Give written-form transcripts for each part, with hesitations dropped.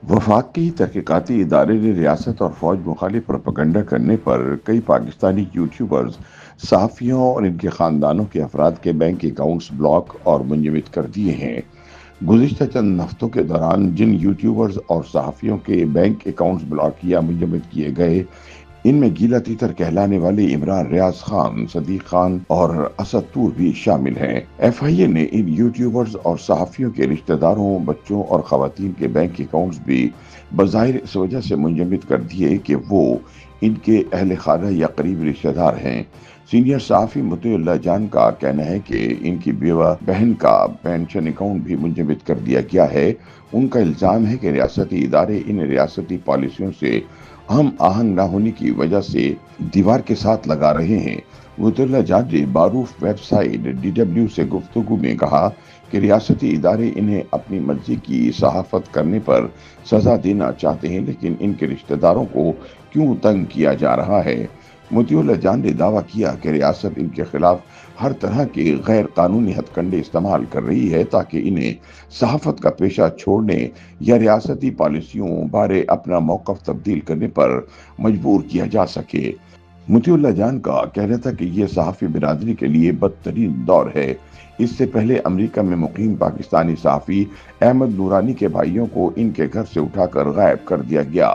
वफाकी तहकीकाती इदारे ने रियासत और फौज मुखालिफ प्रोपेगंडा करने पर कई पाकिस्तानी यूट्यूबर्स, सहाफ़ियों और इनके ख़ानदानों के अफराद के बैंक अकाउंट्स ब्लॉक और मुंजमद कर दिए हैं। गुज़िश्ता चंद हफ्तों के दौरान जिन यूट्यूबर्स और सहाफ़ियोों के बैंक अकाउंट्स ब्लॉक या मुंजमद किए गए, इनमें गीला तीतर कहलाने वाले इमरान रियाज खान, सदीक खान और असद तूर भी शामिल हैं। एफआईए ने इन यूट्यूबर्स और सहाफ़ियों के रिश्तेदारों, बच्चों और खवातीन के बैंक अकाउंट्स भी बज़ाहिर इस वजह से मुंजमद कर दिए कि वो इनके अहल खाना या करीबी रिश्तेदार हैं। सीनियर सहाफ़ी मुतीउल्लाह जान का कहना है कि इनकी बेवा बहन का पेंशन अकाउंट भी मुंजमद कर दिया गया है। उनका इल्ज़ाम है कि रियासती इदारे इन रियासती पॉलिसियों से हम आहंग न होने की वजह से दीवार के साथ लगा रहे हैं। मुतीउल्लाह जान ने मारूफ वेबसाइट DW से गुफ्तगू में कहा कि रियासती इदारे इन्हें अपनी मर्जी की सहाफत करने पर सजा देना चाहते हैं, लेकिन इनके रिश्तेदारों को क्यों तंग किया जा रहा है। मोतीउल्लाह जान ने दावा किया कि रियासत इनके खिलाफ हर तरह के गैर कानूनी हथकंडे इस्तेमाल कर रही है ताकि इन्हें सहाफत का पेशा छोड़ने या रियासती पॉलिसियों बारे अपना मौकफ तब्दील करने पर मजबूर किया जा सके। मोतीउल्लाह जान का कहना था कि यह सहाफ़ी बिरादरी के लिए बदतरीन दौर है। इससे पहले अमेरिका में मुकीम पाकिस्तानी सहाफ़ी अहमद नूरानी के भाइयों को इनके घर से उठाकर गायब कर दिया गया।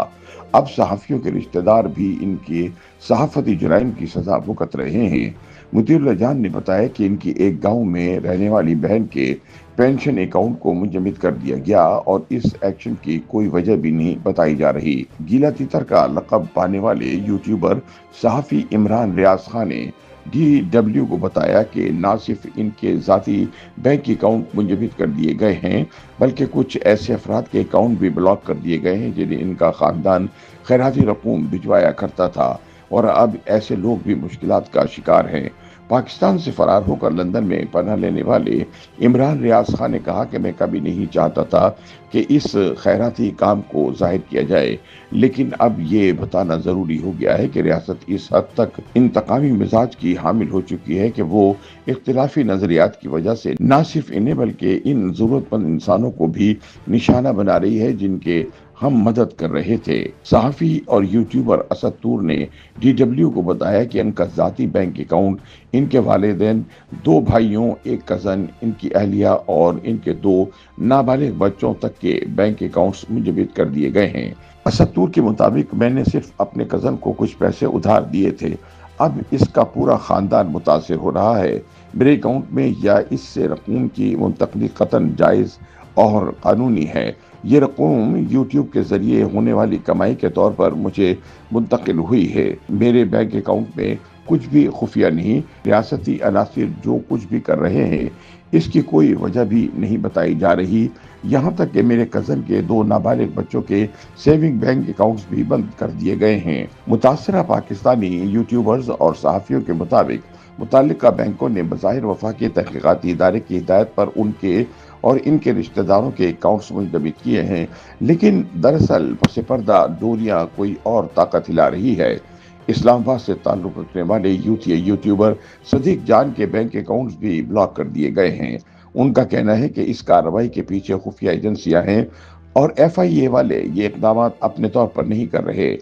अब सहाफ़ियों के रिश्तेदार भी इनके सहाफ़ती जुराइम की सजा भुगत रहे हैं। मुतीउल्लाह जान ने बताया कि इनकी एक गांव में रहने वाली बहन के पेंशन अकाउंट को मुंजमद कर दिया गया और इस एक्शन की कोई वजह भी नहीं बताई जा रही। गीला तीतर का लक़ब पाने वाले यूट्यूबर सहाफ़ी इमरान रियाज खान ने DW को बताया कि न सिर्फ इनके ज़ाती बैंक अकाउंट मुंजमद कर दिए गए हैं, बल्कि कुछ ऐसे अफराद के अकाउंट भी ब्लॉक कर दिए गए हैं जिन्हें इनका ख़ानदान खैराती रकूम भिजवाया करता था, और अब ऐसे लोग भी मुश्किलात का शिकार हैं। पाकिस्तान से फरार होकर लंदन में पनाह लेने वाले इमरान रियाज खान ने कहा कि मैं कभी नहीं चाहता था कि इस खैराती काम को जाहिर किया जाए, लेकिन अब ये बताना ज़रूरी हो गया है कि रियासत इस हद तक इंतकामी मिजाज की हामिल हो चुकी है कि वो इख्तिलाफी नज़रियात की वजह से न सिर्फ इन्हें बल्कि इन ज़रूरतमंद इंसानों को भी निशाना बना रही है जिनके हम मदद कर रहे थे। सहाफ़ी और यूट्यूबर असद तूर ने DW को बताया कि इनका ज़ाती बैंक अकाउंट, इनके वालिदैन, दो भाइयों, एक कज़न, इनकी अहलिया और इनके दो नाबालिग बच्चों तक के बैंक अकाउंट्स मुंजमद कर दिए गए हैं। असद तूर के मुताबिक मैंने सिर्फ अपने कज़न को कुछ पैसे उधार दिए थे, अब इसका पूरा ख़ानदान मुतासिर हो रहा है। मेरे अकाउंट में या इससे रकूम की मुंतकली कतन जायज़ और कानूनी है। ये रकूम यूट्यूब के ज़रिए होने वाली कमाई के तौर पर मुझे मुंतकिल हुई है। मेरे बैंक अकाउंट में कुछ भी खुफिया नहीं। रियासती अनासिर जो कुछ भी कर रहे हैं, इसकी कोई वजह भी नहीं बताई जा रही। यहाँ तक कि मेरे कज़न के दो नाबालिग बच्चों के सेविंग बैंक अकाउंट्स भी बंद कर दिए गए हैं। मुतासरा पाकिस्तानी यूट्यूबर्स और सहाफ़ियों के मुताबिक मुताल्लिका बैंकों ने बज़ाहिर वफाकी तहकीकाती इदारे की हिदायत पर उनके और इनके रिश्तेदारों के अकाउंट्स मुंजमद किए हैं, लेकिन दरअसल पस पर्दा डोरियां कोई और ताकत हिला रही है। इस्लामाबाद से ताल्लुक़ रखने वाले यूट्यूबर सदीक जान के बैंक अकाउंट्स भी ब्लॉक कर दिए गए हैं। उनका कहना है कि इस कार्रवाई के पीछे खुफिया एजेंसियां हैं और FIA वाले ये इक़दाम अपने तौर पर नहीं कर रहे।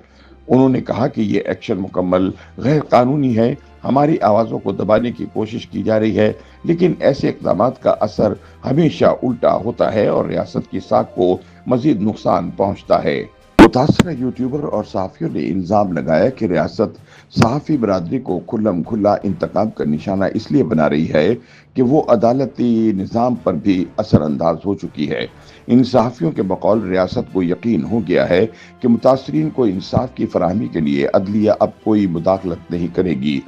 उन्होंने कहा कि ये एक्शन मुकम्मल गैर कानूनी है। हमारी आवाज़ों को दबाने की कोशिश की जा रही है, लेकिन ऐसे इक़दाम का असर हमेशा उल्टा होता है और रियासत की साख को मज़ीद नुकसान पहुँचता है। मुतासरा यूट्यूबर और सहाफ़ियों ने इल्ज़ाम लगाया कि रियासत सहाफ़ी बरादरी को खुल्लम खुल्ला इंतकाम का निशाना इसलिए बना रही है कि वो अदालती निज़ाम पर भी असरअंदाज हो चुकी है। इन सहाफ़ियों के बकौल रियासत को यकीन हो गया है कि मुतासरीन को इंसाफ की फराहमी के लिए अदलिया अब कोई मुदाखलत नहीं करेगी।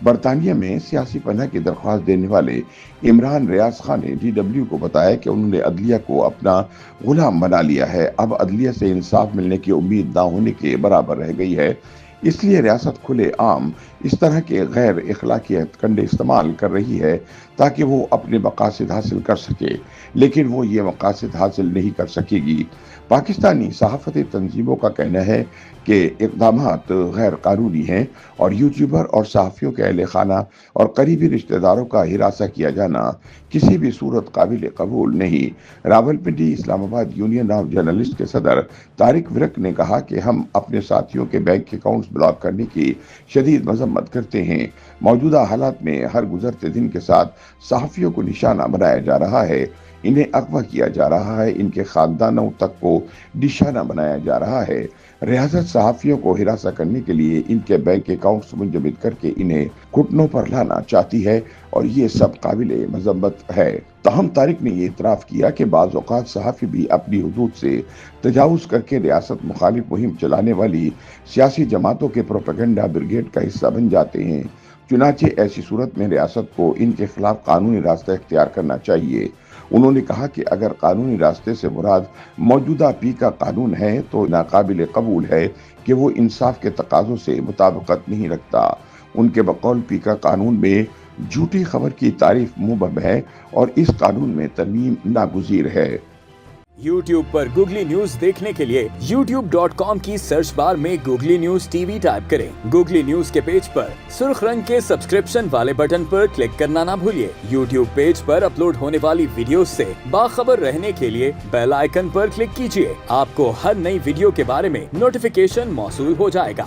बरतानिया में सियासी पनाह की दरख्वास्त देने वाले इमरान रियाज खान ने DW को बताया कि उन्होंने अदलिया को अपना गुलाम बना लिया है। अब अदलिया से इंसाफ मिलने की उम्मीद ना होने के बराबर रह गई है। इसलिए रियासत खुले आम इस तरह के गैर इखलाकी हथकंडे इस्तेमाल कर रही है تاکہ وہ اپنے مقاصد حاصل کر سکے، لیکن وہ یہ مقاصد حاصل نہیں کر سکے گی۔ پاکستانی صحافتی تنظیموں کا کہنا ہے کہ اقدامات غیر قانونی ہیں اور یوٹیوبر اور صحافیوں کے اہل خانہ اور قریبی رشتہ داروں کا ہراساں کیا جانا کسی بھی صورت قابل قبول نہیں۔ راولپنڈی اسلام آباد یونین آف جرنلسٹ کے صدر طارق ورک نے کہا کہ ہم اپنے ساتھیوں کے بینک اکاؤنٹس بلاک کرنے کی شدید مذمت کرتے ہیں۔ موجودہ حالات میں ہر گزرتے دن کے ساتھ صحافیوں کو نشانہ بنایا جا رہا ہے، انہیں اغوا کیا جا رہا ہے، ان کے خاندانوں تک کو نشانہ بنایا جا رہا ہے۔ ریاست صحافیوں کو ہراساں کرنے کے لیے ان کے بینک اکاؤنٹس منجمد کر کے انہیں گھٹنوں پر لانا چاہتی ہے اور یہ سب قابل مذمت ہے۔ تاہم طارق نے یہ اعتراف کیا کہ بعض اوقات صحافی بھی اپنی حدود سے تجاوز کر کے ریاست مخالف مہم چلانے والی سیاسی جماعتوں کے پروپیگنڈا بریگیڈ کا حصہ بن جاتے ہیں۔ چنانچہ ایسی صورت میں ریاست کو ان کے خلاف قانونی راستہ اختیار کرنا چاہیے۔ انہوں نے کہا کہ اگر قانونی راستے سے مراد موجودہ پی کا قانون ہے تو ناقابل قبول ہے کہ وہ انصاف کے تقاضوں سے مطابقت نہیں رکھتا۔ ان کے بقول پی کا قانون میں جھوٹی خبر کی تعریف مبہم ہے اور اس قانون میں ترمیم ناگزیر ہے۔ یوٹیوب پر گوگلی نیوز دیکھنے کے لیے youtube.com کی سرچ بار میں googly news T V type کریں۔ گوگلی نیوز کے پیج پر سرخ رنگ کے سبسکرپشن والے بٹن پر کلک کرنا نہ بھولیے۔ یوٹیوب پیج پر اپلوڈ ہونے والی ویڈیوز سے باخبر رہنے کے لیے بیل آئیکن پر کلک کیجیے۔ آپ کو ہر نئی ویڈیو کے بارے میں نوٹیفیکیشن موصول ہو جائے گا۔